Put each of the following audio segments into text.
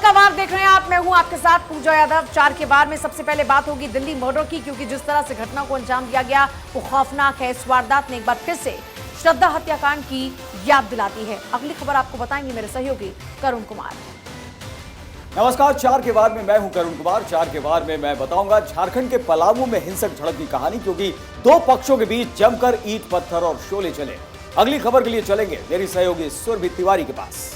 का वार देख रहे हैं आप। मैं हूं आपके साथ पूजा यादव। 4 के वार में सबसे पहले बात होगी दिल्ली मर्डर की, क्योंकि जिस तरह से घटना को अंजाम दिया गया वो खौफनाक है। इस वारदात ने एक बार फिर से श्रद्धा हत्याकांड की याद दिलाती है। अगली खबर आपको बताएंगे मेरे सहयोगी करुण कुमार। नमस्कार, 4 के वार में मैं हूं करुण कुमार। 4 के वार में मैं बताऊंगा झारखंड के पलामू में हिंसक झड़प की कहानी, क्योंकि दो पक्षों के बीच जमकर ईंट पत्थर और शोले चले। अगली खबर के लिए चलेंगे मेरी सहयोगी सुरभि तिवारी के पास।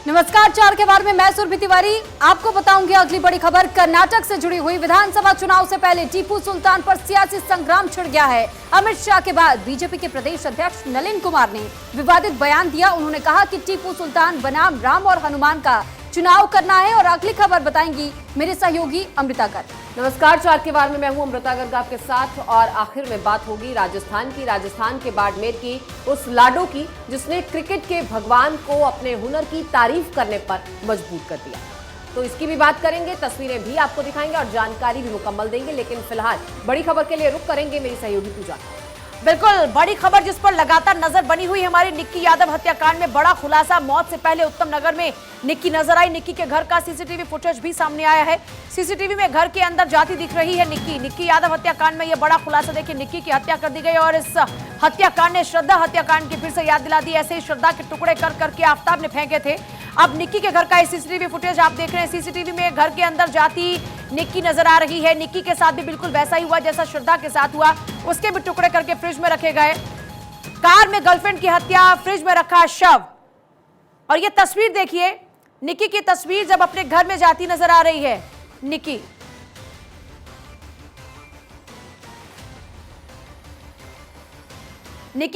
नमस्कार, 4 के वार में मैं सुरभि तिवारी आपको बताऊंगी अगली बड़ी खबर। कर्नाटक से जुड़ी हुई विधानसभा चुनाव से पहले टीपू सुल्तान पर सियासी संग्राम छिड़ गया है। अमित शाह के बाद बीजेपी के प्रदेश अध्यक्ष नलिन कुमार ने विवादित बयान दिया। उन्होंने कहा कि टीपू सुल्तान बनाम राम और हनुमान का चुनाव करना है। और अगली खबर बताएंगी मेरे सहयोगी अमृता गर्ग। नमस्कार, 4 के वार में मैं हूं अमृता गर्ग आपके साथ। और आखिर में बात होगी राजस्थान की, राजस्थान के बाड़मेर की, उस लाडो की जिसने क्रिकेट के भगवान को अपने हुनर की तारीफ करने पर मजबूर कर दिया। तो इसकी भी बात करेंगे, तस्वीरें भी आपको दिखाएंगे और जानकारी भी मुकम्मल देंगे। लेकिन फिलहाल बड़ी खबर के लिए रुक करेंगे मेरी सहयोगी पूजा। बिल्कुल, बड़ी खबर जिस पर लगातार नजर बनी हुई हमारी निक्की यादव हत्याकांड में बड़ा खुलासा। मौत से पहले उत्तम नगर में निक्की नजर आई। निक्की के घर का सीसीटीवी फुटेज भी सामने आया है। सीसीटीवी में घर के अंदर जाती दिख रही है निक्की यादव हत्याकांड में। यह बड़ा खुलासा, देखिए निक्की की हत्या कर दी गई और इस हत्याकांड ने श्रद्धा हत्याकांड की फिर से याद दिला दी। ऐसे ही श्रद्धा के टुकड़े कर करके आफ्ताब ने फेंके थे। अब निक्की के घर का सीसीटीवी फुटेज आप देख रहे हैं। सीसीटीवी में घर के अंदर जाती निक्की नजर आ रही है। निक्की के साथ भी बिल्कुल वैसा ही हुआ जैसा श्रद्धा के साथ हुआ। उसके भी टुकड़े करके फ्रिज में रखे गए। कार में गर्लफ्रेंड की हत्या, फ्रिज में रखा शव। और ये तस्वीर देखिए, निक्की की तस्वीर जब अपने घर में जाती नजर आ रही है। निक्की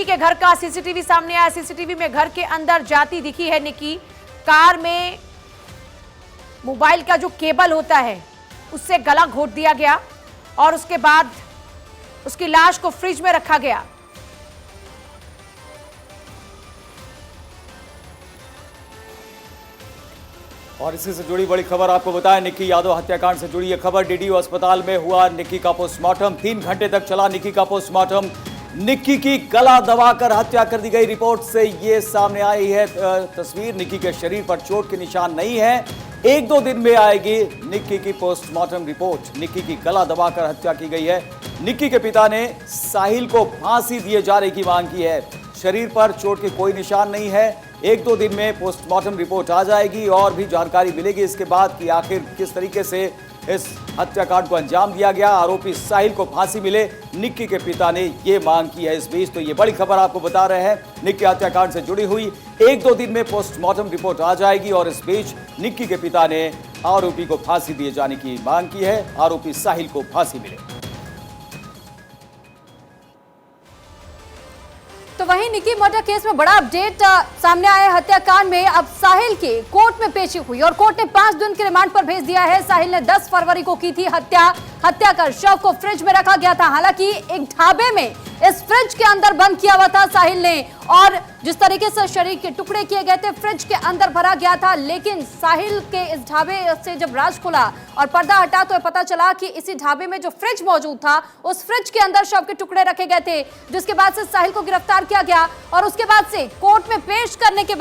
के घर का सीसीटीवी सामने आया। सीसीटीवी में घर के अंदर जाती दिखी है निक्की। कार में मोबाइल का जो केबल होता है उससे गला घोट दिया गया और उसके बाद उसकी लाश को फ्रिज में रखा गया। और इसी से जुड़ी बड़ी खबर आपको बताएं, निक्की यादव हत्याकांड से जुड़ी यह खबर। डीडीयू अस्पताल में हुआ निक्की का पोस्टमार्टम। 3 घंटे तक चला निक्की का पोस्टमार्टम। निक्की की गला दबाकर हत्या कर दी गई। रिपोर्ट से यह सामने आई है तस्वीर। निक्की के शरीर पर चोट के निशान नहीं है। 1-2 दिन में आएगी निक्की की पोस्टमार्टम रिपोर्ट। निक्की की गला दबाकर हत्या की गई है। निक्की के पिता ने साहिल को फांसी दिए जाने की मांग की है। शरीर पर चोट के कोई निशान नहीं है। 1-2 दिन में पोस्टमार्टम रिपोर्ट आ जाएगी और भी जानकारी मिलेगी इसके बाद कि आखिर किस तरीके से इस हत्याकांड को अंजाम दिया गया। आरोपी साहिल को फांसी मिले, निक्की के पिता ने ये मांग की है। इस बीच तो ये बड़ी खबर आपको बता रहे हैं, निक्की हत्याकांड से जुड़ी हुई 1-2 दिन में पोस्टमार्टम रिपोर्ट आ जाएगी। और इस बीच निक्की के पिता ने आरोपी को फांसी दिए जाने की मांग की है। आरोपी साहिल को फांसी मिले। तो वहीं निक्की मर्डर केस में बड़ा अपडेट सामने आया है। हत्याकांड में अब साहिल की कोर्ट में पेशी हुई और कोर्ट ने 5 दिन के रिमांड पर भेज दिया है। साहिल ने 10 फरवरी को की थी हत्या कर शव को फ्रिज में रखा गया था। हालांकि एक ढाबे में इस फ्रिज के अंदर बंद किया हुआ था साहिल ने, और जिस तरीके से शरीर के टुकड़े किए गए थे फ्रिज के अंदर भरा गया था। लेकिन साहिल के इस ढाबे से जब राज खुला और पर्दा हटा तो पता चला कि इसी ढाबे में जो फ्रिज मौजूद था उस फ्रिज के अंदर शव के टुकड़े रखे गए थे, जिसके बाद से साहिल को गिरफ्तार किया गया। और उसके बाद से कोर्ट में पेश करने के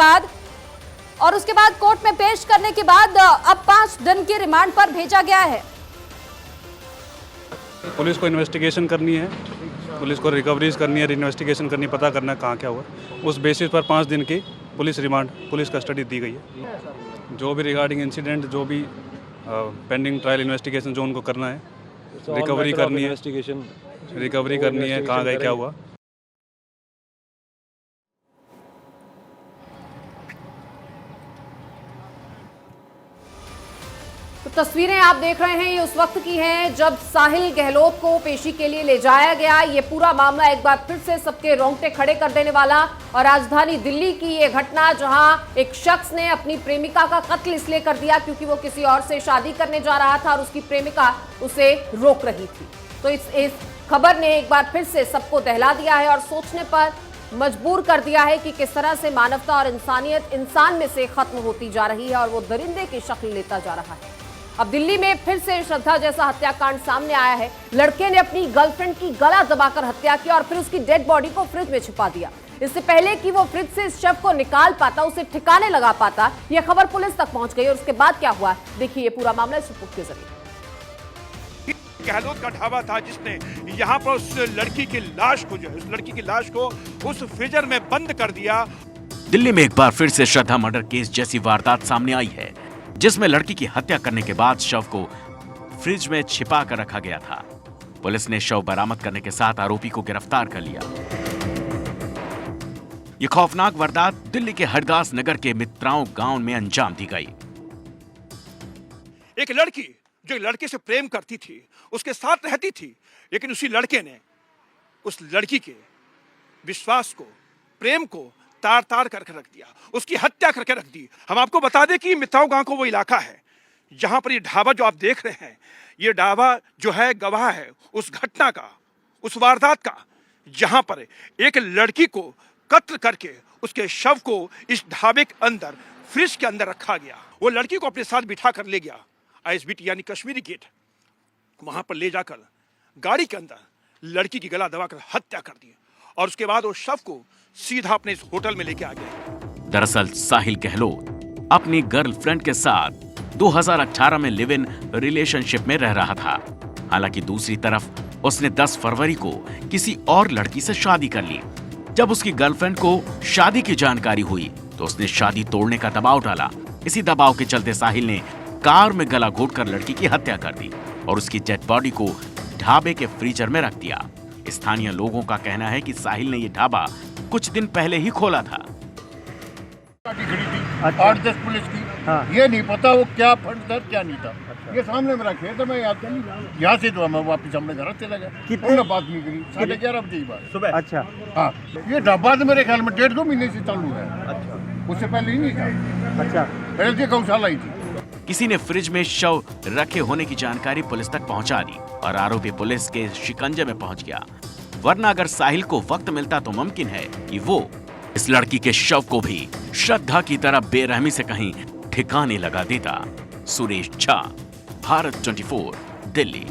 बाद अब 5 दिन की रिमांड पर भेजा गया है। पुलिस को इन्वेस्टिगेशन करनी है, पुलिस को रिकवरीज करनी है, इन्वेस्टिगेशन करनी, पता करना है कहाँ क्या हुआ। उस बेसिस पर 5 दिन की पुलिस रिमांड, पुलिस कस्टडी दी गई है। जो भी रिगार्डिंग इंसिडेंट, जो भी पेंडिंग ट्रायल इन्वेस्टिगेशन जो उनको करना है, रिकवरी करनी है, कहाँ गए क्या हुआ। तो तस्वीरें आप देख रहे हैं, ये उस वक्त की हैं जब साहिल गहलोत को पेशी के लिए ले जाया गया। ये पूरा मामला एक बार फिर से सबके रोंगटे खड़े कर देने वाला और राजधानी दिल्ली की ये घटना, जहां एक शख्स ने अपनी प्रेमिका का कत्ल इसलिए कर दिया क्योंकि वो किसी और से शादी करने जा रहा था और उसकी प्रेमिका उसे रोक रही थी। तो इस खबर ने एक बार फिर से सबको दहला दिया है और सोचने पर मजबूर कर दिया है कि किस तरह से मानवता और इंसानियत इंसान में से खत्म होती जा रही है और वो दरिंदे की शक्ल लेता जा रहा है। अब दिल्ली में फिर से श्रद्धा जैसा हत्याकांड सामने आया है। लड़के ने अपनी गर्लफ्रेंड की गला दबाकर हत्या की और फिर उसकी डेड बॉडी को फ्रिज में छिपा दिया। इससे पहले कि वो फ्रिज से इस शव को निकाल पाता, उसे ठिकाने लगा पाता, यह खबर पुलिस तक पहुंच गई। और उसके बाद क्या हुआ, देखिए ये पूरा मामला इस रिपोर्ट के जरिए। गहलोत का ढाबा था जिसने यहाँ पर उस लड़की की लाश को उस फ्रीजर में बंद कर दिया। दिल्ली में एक बार फिर से श्रद्धा मर्डर केस जैसी वारदात सामने आई है, जिसमें लड़की की हत्या करने के बाद शव को फ्रिज में छिपा कर रखा गया था। पुलिस ने शव बरामद करने के साथ आरोपी को गिरफ्तार कर लिया। ये खौफनाक वारदात दिल्ली के हरदास नगर के मित्राओं गांव में अंजाम दी गई। एक लड़की जो लड़के से प्रेम करती थी, उसके साथ रहती थी, लेकिन उसी लड़के ने उस लड़की के विश्वास को, प्रेम को तार तार करके रख दिया, उसकी हत्या करके रख दी। हम आपको बता दें कि मित्राओं गांव को वो इलाका है जहां पर ये ढाबा जो आप देख रहे हैं, ये ढाबा जो है गवाह है उस घटना का, उस वारदात का, जहां पर एक लड़की को कत्ल करके उसके शव को इस ढाबे के अंदर फ्रिज के अंदर रखा गया। वो लड़की को अपने साथ बिठा कर ले गया आईएसबीटी यानी कश्मीरी गेट, वहां पर ले जाकर गाड़ी के अंदर लड़की की गला दबाकर हत्या कर दी और उसके बाद वो शव को सीधा अपने इस होटल में लेके आ गए। दरअसल साहिल गहलोत अपनी गर्लफ्रेंड के साथ 2018 में लिव इन रिलेशनशिप में रह रहा था। हालांकि दूसरी तरफ उसने 10 फरवरी को किसी और लड़की से शादी कर ली। जब उसकी गर्लफ्रेंड को शादी की जानकारी हुई तो उसने शादी तोड़ने का दबाव डाला। इसी दबाव के चलते साहिल ने कार में गला घोटकर लड़की की हत्या कर दी और उसकी डेड बॉडी को ढाबे के फ्रीजर में रख दिया। स्थानीय लोगों का कहना है कि साहिल ने यह ढाबा कुछ दिन पहले ही खोला था। खड़ी थी 8-10 पुलिस की। हाँ। ये नहीं पता वो क्या फंड था क्या नहीं था। अच्छा। ये सामने मेरा खेत है, मैं यहाँ से तो मैं वापस अपने घर चला गया। उन्होंने बात नहीं करी। 11:30 बजे की बात सुबह। अच्छा हाँ, ये ढाबा तो मेरे ख्याल में 1.5-2 महीने से चालू है। अच्छा, उससे पहले ही नहीं था। अच्छा, पहले गौशाला ही थी। किसी ने फ्रिज में शव रखे होने की जानकारी पुलिस तक पहुंचा दी और आरोपी पुलिस के शिकंजे में पहुंच गया। वरना अगर साहिल को वक्त मिलता तो मुमकिन है कि वो इस लड़की के शव को भी श्रद्धा की तरह बेरहमी से कहीं ठिकाने लगा देता। सुरेश झा, भारत 24, दिल्ली।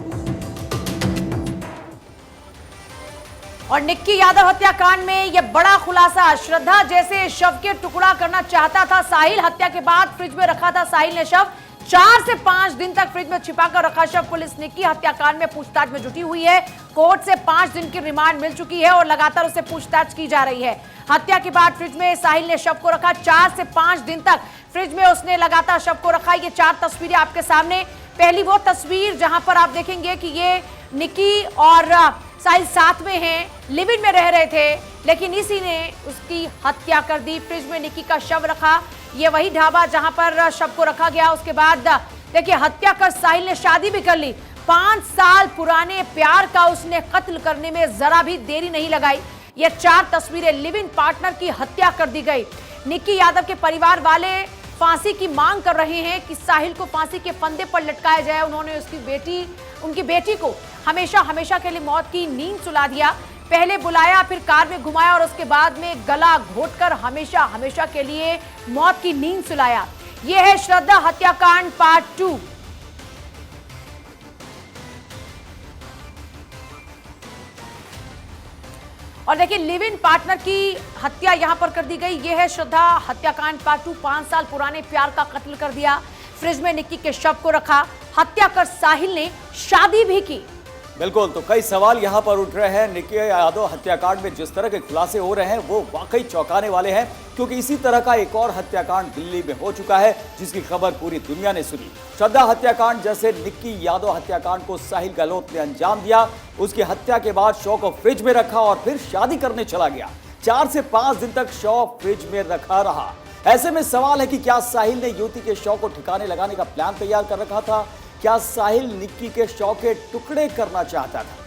और निक्की यादव हत्याकांड में यह बड़ा खुलासा, श्रद्धा जैसे शव के टुकड़ा करना चाहता था साहिल। हत्या के बाद फ्रिज में रखा था साहिल ने शव। 4 से 5 दिन तक फ्रिज में छिपाकर रखा शव। पुलिस निक्की हत्याकांड में पूछताछ में जुटी हुई है। कोर्ट से 5 दिन की रिमांड मिल चुकी है और लगातार उससे पूछताछ की जा रही है। हत्या के बाद फ्रिज में साहिल ने शव को रखा। 4 से 5 दिन तक फ्रिज में उसने लगातार शव को रखा। ये 4 तस्वीरें आपके सामने। पहली वो तस्वीर जहां पर आप देखेंगे कि ये निक्की और साहिल साथ में हैं, लिव इन में रह रहे थे, लेकिन इसी ने उसकी हत्या कर दी। फ्रिज में निक्की का शव रखा। ये वही ढाबा जहां पर शव को रखा गया। उसके बाद देखिए हत्या कर साहिल ने शादी भी कर ली। 5 साल पुराने प्यार का उसने कत्ल करने में जरा भी देरी नहीं लगाई। ये 4 तस्वीरें, लिव इन पार्टनर की हत्या कर दी गई। निक्की यादव के परिवार वाले फांसी की मांग कर रहे हैं कि साहिल को फांसी के फंदे पर लटकाया जाए। उन्होंने उनकी बेटी को हमेशा के लिए मौत की नींद सुला दिया। पहले बुलाया, फिर कार में घुमाया और उसके बाद में गला घोटकर हमेशा के लिए मौत की नींद सुलाया। यह है श्रद्धा हत्याकांड पार्ट 2। और देखिए लिव इन पार्टनर की हत्या यहां पर कर दी गई। यह है श्रद्धा हत्याकांड पार्ट 2। 5 साल पुराने प्यार का कत्ल कर दिया। फ्रिज में निक्की के शव को रखा। हत्या कर साहिल ने शादी भी की। बिल्कुल, तो कई सवाल यहां पर उठ रहे हैं। निक्की यादव हत्याकांड में जिस तरह के खुलासे हो रहे हैं वो वाकई चौंकाने वाले हैं, क्योंकि इसी तरह का एक और हत्याकांड दिल्ली में हो चुका है जिसकी खबर पूरी दुनिया ने सुनी। श्रद्धा हत्याकांड जैसे निक्की यादव हत्याकांड को साहिल गहलोत ने अंजाम दिया। उसकी हत्या के बाद शव को फ्रिज में रखा और फिर शादी करने चला गया। 4 से 5 दिन तक शव फ्रिज में रखा रहा। ऐसे में सवाल है कि क्या साहिल ने युवती के शव को ठिकाने लगाने का प्लान तैयार कर रखा था? क्या साहिल निक्की के शव के टुकड़े करना चाहता था?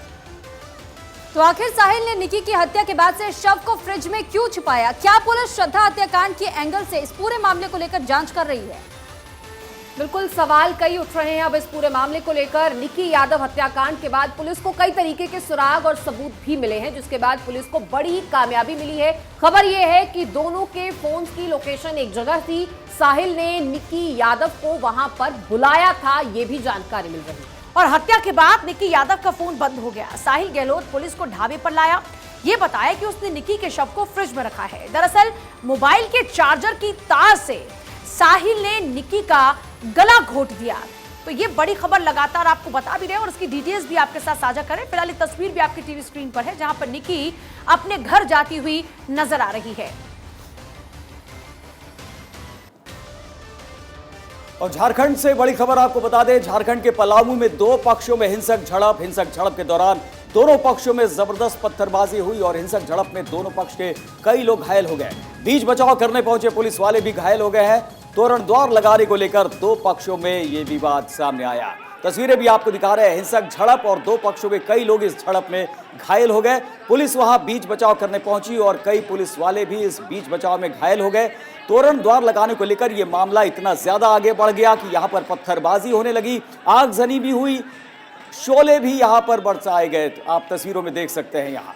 तो आखिर साहिल ने निक्की की हत्या के बाद से शव को फ्रिज में क्यों छिपाया? क्या पुलिस श्रद्धा हत्याकांड के एंगल से इस पूरे मामले को लेकर जांच कर रही है? बिल्कुल, सवाल कई उठ रहे हैं अब इस पूरे मामले को लेकर। निक्की यादव हत्याकांड के बाद पुलिस को कई तरीके के सुराग और सबूत भी मिले हैं, जिसके बाद पुलिस को बड़ी कामयाबी मिली है। खबर यह है कि दोनों के फोन की लोकेशन एक जगह थी। साहिल ने निक्की यादव को वहां पर बुलाया था, यह भी जानकारी मिल रही है। और हत्या के बाद निक्की यादव का फोन बंद हो गया। साहिल गहलोत पुलिस को ढाबे पर लाया। ये बताया कि उसने निक्की के शव को फ्रिज में रखा है। दरअसल मोबाइल के चार्जर की तार से साहिल ने निक्की का गला घोट दिया। तो ये बड़ी खबर लगातार आपको बता भी रहे हैं और उसकी डिटेल्स भी आपके साथ साझा करें। फिलहाल ये तस्वीर भी आपकी टीवी स्क्रीन पर है, जहां पर निक्की अपने घर जाती हुई नजर आ रही है। और झारखंड से बड़ी खबर आपको बता दें, झारखंड के पलामू में दो पक्षों में हिंसक झड़प के दौरान दोनों पक्षों में जबरदस्त पत्थरबाजी हुई और हिंसक झड़प में दोनों पक्ष के कई लोग घायल हो गए। बीच बचाव करने पहुंचे पुलिस वाले भी घायल हो गए हैं। तोरण द्वार लगाने को लेकर दो पक्षों में यह विवाद सामने आया। तस्वीरें भी आपको दिखा रहे हैं, हिंसक झड़प और दो पक्षों के कई लोग इस झड़प में घायल हो गए। पुलिस वहां बीच बचाव करने पहुंची और कई पुलिस वाले भी इस बीच बचाव में घायल हो गए। तोरण द्वार लगाने को लेकर यह मामला इतना ज्यादा आगे बढ़ गया कि यहां पर पत्थरबाजी होने लगी, आगजनी भी हुई, शोले भी यहां पर बरसाए गए। आप तस्वीरों में देख सकते हैं, यहां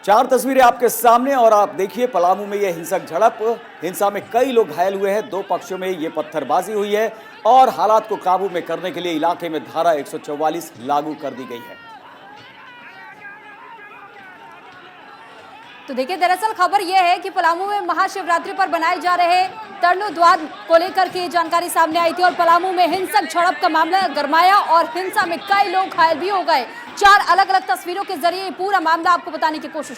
4 तस्वीरें आपके सामने और आप देखिए पलामू में यह हिंसक झड़प, हिंसा में कई लोग घायल हुए हैं। दो पक्षों में यह पत्थरबाजी हुई है और हालात को काबू में करने के लिए इलाके में धारा 144 लागू कर दी गई है। तो देखिए, दरअसल खबर यह है कि पलामू में महाशिवरात्रि पर बनाए जा रहे तरणु द्वार को लेकर के जानकारी सामने आई थी और पलामू में हिंसक झड़प का मामला गरमाया और हिंसा में कई लोग घायल भी हो गए। 4 अलग अलग तस्वीरों के जरिए पूरा मामला आपको बताने की कोशिश।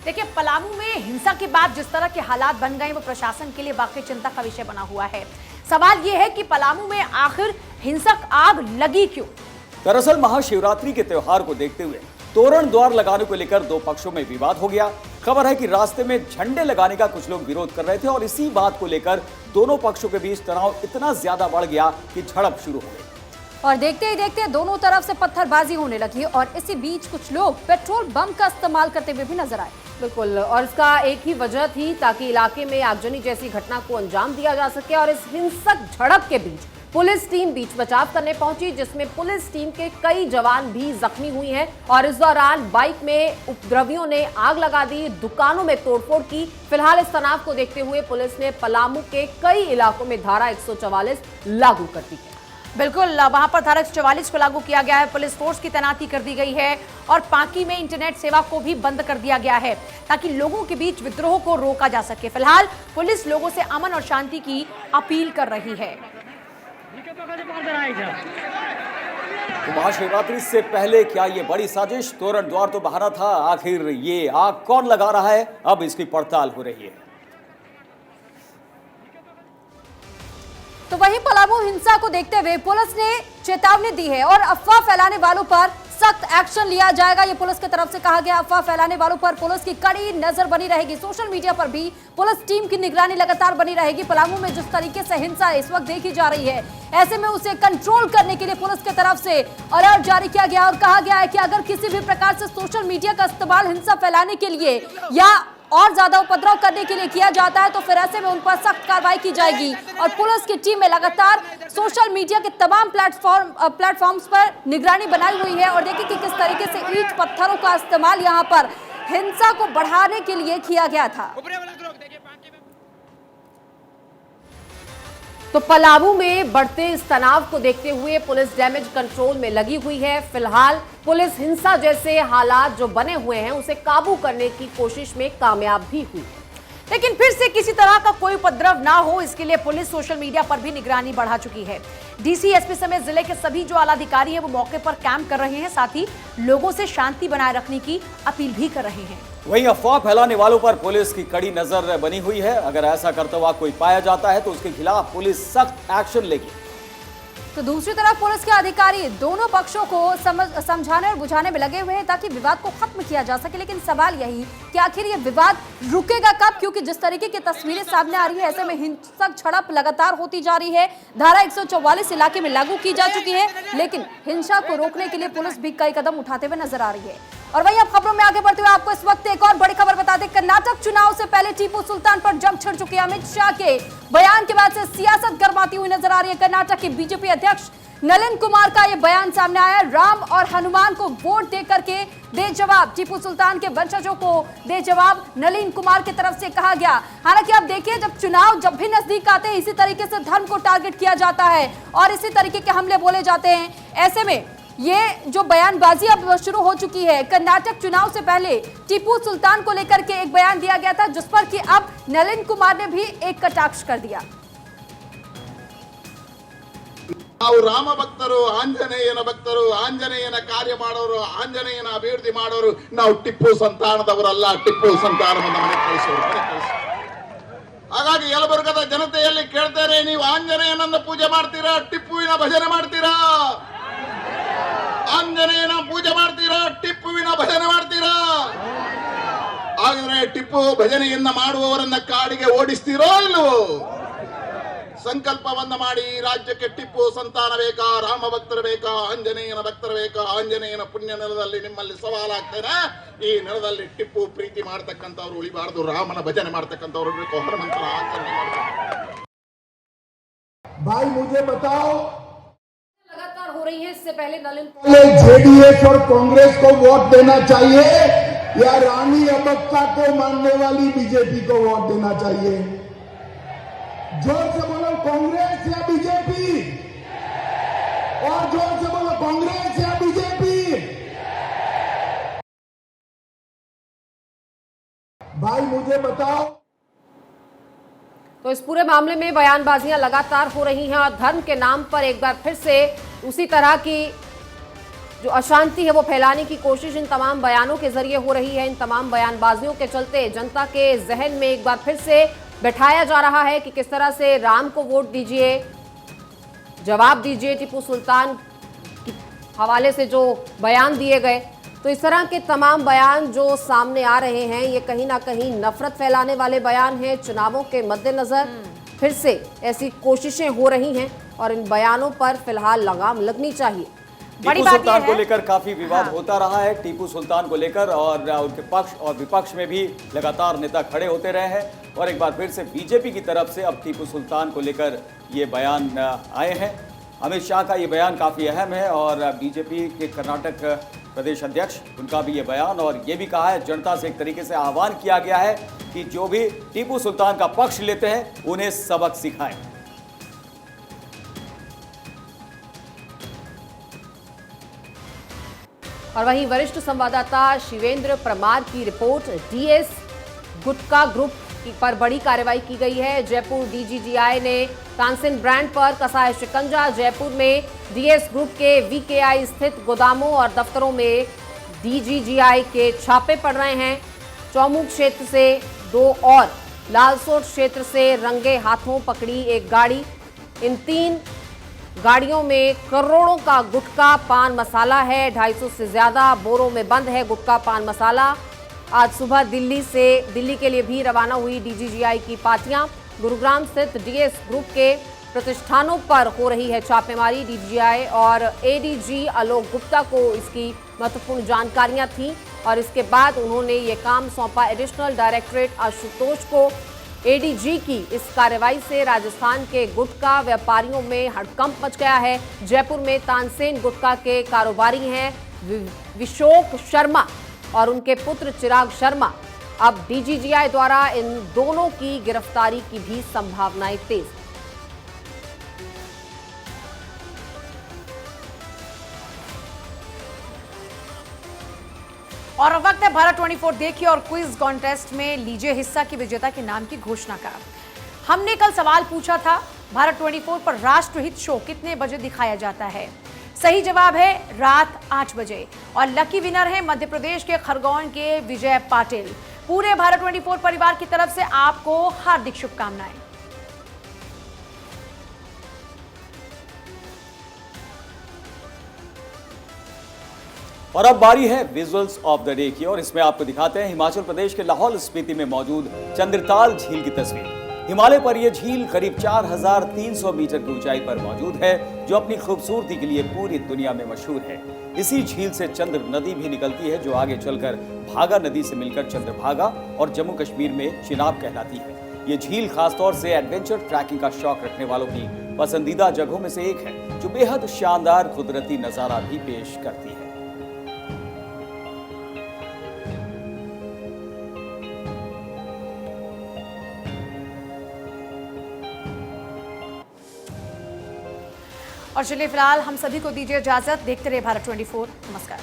देखिए, पलामू में हिंसा के बाद जिस तरह के हालात बन गए वो प्रशासन के लिए वाकई चिंता का विषय बना हुआ है। सवाल यह है कि पलामू में आखिर हिंसक आग लगी क्यों? दरअसल महाशिवरात्रि के त्योहार को देखते हुए तोरण द्वार लगाने को लेकर दो पक्षों में विवाद हो गया। खबर है कि रास्ते में झंडे लगाने का कुछ लोग विरोध कर रहे थे और इसी बात को लेकर दोनों पक्षों के बीच तनाव इतना ज्यादा बढ़ गया कि झड़प शुरू हो गई और देखते ही देखते दोनों तरफ से पत्थरबाजी होने लगी और इसी बीच कुछ लोग पेट्रोल बम का इस्तेमाल करते हुए भी नजर आए। बिल्कुल, और इसका एक ही वजह थी ताकि इलाके में आगजनी जैसी घटना को अंजाम दिया जा सके। और इस हिंसक झड़प के बीच पुलिस टीम बीच बचाव करने पहुंची, जिसमें पुलिस टीम के कई जवान भी जख्मी हुई हैं और इस दौरान बाइक में उपद्रवियों ने आग लगा दी, दुकानों में तोड़फोड़ की। फिलहाल इस तनाव को देखते हुए पुलिस ने पलामू के कई इलाकों में धारा 144 लागू कर दी है। बिल्कुल, वहां पर धारा 144 को लागू किया गया है, पुलिस फोर्स की तैनाती कर दी गई है और पांकी में इंटरनेट सेवा को भी बंद कर दिया गया है ताकि लोगों के बीच विद्रोह को रोका जा सके। फिलहाल पुलिस लोगों से अमन और शांति की अपील कर रही है। तो महाशिवरात्रि से पहले क्या ये बड़ी साजिश? तोरण द्वार तो बहाना था, आखिर ये आग कौन लगा रहा है? अब इसकी पड़ताल हो रही है। तो वहीं पलामू हिंसा को देखते हुए पुलिस ने चेतावनी दी है और अफवाह फैलाने वालों पर सख्त एक्शन लिया जाएगा, ये पुलिस की तरफ से कहा गया। अफवाह फैलाने वालों पर पुलिस की कड़ी नजर बनी रहेगी। सोशल मीडिया पर भी पुलिस टीम की निगरानी लगातार बनी रहेगी। पलामू में जिस तरीके से हिंसा इस वक्त देखी जा रही है, ऐसे में उसे कंट्रोल करने के लिए पुलिस की तरफ से अलर्ट जारी किया गया और कहा गया है कि अगर किसी भी प्रकार से सोशल मीडिया का इस्तेमाल हिंसा फैलाने के लिए या और ज्यादा उपद्रव करने के लिए किया जाता है तो फिर ऐसे में उन पर सख्त कार्रवाई की जाएगी। और पुलिस की टीम में लगातार सोशल मीडिया के तमाम प्लेटफॉर्म्स पर निगरानी बनाई हुई है और देखिए कि किस तरीके से ईंट पत्थरों का इस्तेमाल यहां पर हिंसा को बढ़ाने के लिए किया गया था। तो पलामू में बढ़ते इस तनाव को देखते हुए पुलिस डैमेज कंट्रोल में लगी हुई है। फिलहाल पुलिस हिंसा जैसे हालात जो बने हुए हैं उसे काबू करने की कोशिश में कामयाब भी हुई है। लेकिन फिर से किसी तरह का कोई उपद्रव ना हो, इसके लिए पुलिस सोशल मीडिया पर भी निगरानी बढ़ा चुकी है। डीसी, एसपी समेत जिले के सभी जो आला अधिकारी हैं वो मौके पर कैंप कर रहे हैं, साथ ही लोगों से शांति बनाए रखने की अपील भी कर रहे हैं। वहीं अफवाह फैलाने वालों पर पुलिस की कड़ी नजर बनी हुई है। अगर ऐसा करता हुआ कोई पाया जाता है तो उसके खिलाफ पुलिस सख्त एक्शन लेगी। तो दूसरी तरफ पुलिस के अधिकारी दोनों पक्षों को समझाने और बुझाने में लगे हुए हैं ताकि विवाद को खत्म किया जा सके। लेकिन सवाल यही कि आखिर ये विवाद रुकेगा कब, क्योंकि जिस तरीके की तस्वीरें सामने आ रही है ऐसे में हिंसक झड़प लगातार होती जा रही है। धारा 144 इलाके में लागू की जा चुकी है, लेकिन हिंसा को रोकने के लिए पुलिस भी कई कदम उठाते हुए नजर आ रही है। और वहीं अब खबरों में आगे बढ़ते हुए आपको इस वक्त एक और बड़ी खबर बता दें। कर्नाटक चुनाव से पहले टीपू सुल्तान पर जंग छिड़ चुके अमित शाह के बयान के बाद से सियासत गर्माती हुई नजर आ रही है। कर्नाटक के बीजेपी अध्यक्ष नलिन कुमार का ये बयान सामने आया। राम और हनुमान को वोट दे करके दे जवाब, टीपू सुल्तान के वंशजों को दे जवाब, नलिन कुमार की तरफ से कहा गया। हालांकि आप देखिए, जब चुनाव जब भी नजदीक आते हैं इसी तरीके से धर्म को टारगेट किया जाता है और इसी तरीके के हमले बोले जाते हैं। ऐसे में ये जो बयानबाजी अब शुरू हो चुकी है, कर्नाटक चुनाव से पहले टीपू सुल्तान को लेकर के एक बयान दिया गया था, जिस पर कि अब नलिन कुमार ने भी एक कटाक्ष कर दिया। ನಾವು ರಾಮ ಭಕ್ತರು, ಆಂಜನೇಯನ ಭಕ್ತರು, ಆಂಜನೇಯನ ಕಾರ್ಯ ಮಾಡೋರು, ಆಂಜನೇಯನ ಅಭಿವೃದ್ಧಿ ಮಾಡೋರು. ನಾವು ಟಿಪ್ಪು ಸಂತಾನದವರಲ್ಲ, ಟಿಪ್ಪು ಸಂತಾನವನ್ನು ಮನೆ ಕಳಿಸೋರು. ಹಾಗಾಗಿ ಯಲಬುರ್ಗದ ಜನತೆಯಲ್ಲಿ ಕೇಳ್ತಾರೆ, ನೀವು ಆಂಜನೇಯನನ್ನ ಪೂಜೆ ಮಾಡ್ತೀರಾ, ಟಿಪ್ಪುವಿನ ಭಜನೆ ಮಾಡ್ತೀರಾ? ಆಂಜನೇಯನ ಪೂಜೆ ಮಾಡ್ತೀರಾ, ಟಿಪ್ಪುವಿನ ಭಜನೆ ಮಾಡ್ತೀರಾ? ಹಾಗಾದ್ರೆ ಟಿಪ್ಪು ಭಜನೆಯನ್ನ ಮಾಡುವವರನ್ನ ಕಾಡಿಗೆ ಓಡಿಸ್ತೀರೋ ಇಲ್ಲವೋ? ಸಂಕಲ್ಪವನ್ನ ಮಾಡಿ ರಾಜ್ಯಕ್ಕೆ ಟಿಪ್ಪು ಸಂತಾನ ಬೇಕಾ, ರಾಮ ಭಕ್ತರು ಬೇಕಾ, ಆಂಜನೇಯನ ಭಕ್ತರು ಬೇಕಾ? ಆಂಜನೇಯನ ಪುಣ್ಯ ನೆಲದಲ್ಲಿ ನಿಮ್ಮಲ್ಲಿ ಸವಾಲಾಗ್ತೇನೆ. ಈ ನೆಲದಲ್ಲಿ ಟಿಪ್ಪು ಪ್ರೀತಿ ಮಾಡ್ತಕ್ಕಂಥವ್ರು ಉಳಿಬಾರ್ದು, ರಾಮನ ಭಜನೆ ಮಾಡ್ತಕ್ಕಂಥವ್ರು ಬೇಕು, ಹನುಮಂತನ ಆಚರಣೆ ಮಾಡ್ತಾರೆ. भाई मुझे बताओ, लगातार हो रही है, इससे पहले नलिन जेडीएस और कांग्रेस को वोट देना चाहिए या रानी अबक्का को मानने वाली बीजेपी को वोट देना चाहिए? जोर से बोलो, कांग्रेस या बीजेपी? और जोर से बोलो, कांग्रेस या बीजेपी? भाई मुझे बताओ। तो इस पूरे मामले में बयानबाजियां लगातार हो रही हैं और धर्म के नाम पर एक बार फिर से उसी तरह की जो अशांति है वो फैलाने की कोशिश इन तमाम बयानों के जरिए हो रही है। इन तमाम बयानबाजियों के चलते जनता के जहन में एक बार फिर से बैठाया जा रहा है कि किस तरह से राम को वोट दीजिए, जवाब दीजिए टीपू सुल्तान के हवाले से जो बयान दिए गए। तो इस तरह के तमाम बयान जो सामने आ रहे हैं ये कहीं ना कहीं नफरत फैलाने वाले बयान हैं। चुनावों के मद्देनजर फिर से ऐसी कोशिशें हो रही हैं और इन बयानों पर फिलहाल लगाम लगनी चाहिए। बड़ी टीपू बात सुल्तान यह को है, लेकर काफी विवाद हाँ। होता रहा है। टीपू सुल्तान को लेकर और उनके पक्ष और विपक्ष में भी लगातार नेता खड़े होते रहे हैं और एक बार फिर से बीजेपी की तरफ से अब टीपू सुल्तान को लेकर ये बयान आए हैं। अमित शाह का ये बयान काफी अहम है और बीजेपी के कर्नाटक प्रदेश अध्यक्ष उनका भी ये बयान, और ये भी कहा है, जनता से एक तरीके से आह्वान किया गया है कि जो भी टीपू सुल्तान का पक्ष लेते हैं उन्हें सबक सिखाएं। और वहीं वरिष्ठ संवाददाता शिवेंद्र परमार की रिपोर्ट, डीएस गुटखा ग्रुप पर बड़ी कार्रवाई की गई है। जयपुर डीजीजीआई ने तानसेन ब्रांड पर कसा है शिकंजा। जयपुर में डीएस ग्रुप के वीकेआई स्थित गोदामों और दफ्तरों में डीजीजीआई के छापे पड़ रहे हैं। चौमुख क्षेत्र से 2 और लालसोट क्षेत्र से रंगे हाथों पकड़ी एक गाड़ी। इन 3 गाड़ियों में करोड़ों का गुटखा पान मसाला है। 250 से ज्यादा बोरों में बंद है गुटखा पान मसाला। आज सुबह दिल्ली के लिए भी रवाना हुई डीजीजीआई की पार्टियां। गुरुग्राम स्थित डीएस ग्रुप के प्रतिष्ठानों पर हो रही है छापेमारी। डीजीजीआई और एडीजी आलोक गुप्ता को इसकी महत्वपूर्ण जानकारियां थीं और इसके बाद उन्होंने ये काम सौंपा एडिशनल डायरेक्टरेट आशुतोष को। एडीजी की इस कार्रवाई से राजस्थान के गुटखा व्यापारियों में हड़कंप मच गया है। जयपुर में तानसेन गुटखा के कारोबारी हैं विशोक शर्मा और उनके पुत्र चिराग शर्मा। अब डीजीजीआई द्वारा इन दोनों की गिरफ्तारी की भी संभावनाएं तेज। और अब वक्त है भारत 24 देखिए और क्विज कॉन्टेस्ट में लीजिए हिस्सा की विजेता के नाम की घोषणा का। हमने कल सवाल पूछा था, भारत 24 पर राष्ट्रहित शो कितने बजे दिखाया जाता है? सही जवाब है रात 8 बजे और लकी विनर है मध्य प्रदेश के खरगोन के विजय पाटिल। पूरे भारत 24 परिवार की तरफ से आपको हार्दिक शुभकामनाएं। और अब बारी है विजुअल्स ऑफ द डे की और इसमें आपको दिखाते हैं हिमाचल प्रदेश के लाहौल स्पीति में मौजूद चंद्रताल झील की तस्वीर। हिमालय पर यह झील करीब 4300 मीटर की ऊंचाई पर मौजूद है, जो अपनी खूबसूरती के लिए पूरी दुनिया में मशहूर है। इसी झील से चंद्र नदी भी निकलती है, जो आगे चलकर भागा नदी से मिलकर चंद्रभागा और जम्मू कश्मीर में चिनाब कहलाती है। ये झील खासतौर से एडवेंचर ट्रैकिंग का शौक रखने वालों की पसंदीदा जगहों में से एक है जो बेहद शानदार कुदरती नजारा भी पेश करती है। और चलिए फिलहाल हम सभी को दीजिए इजाजत। देखते रहे भारत 24। नमस्कार।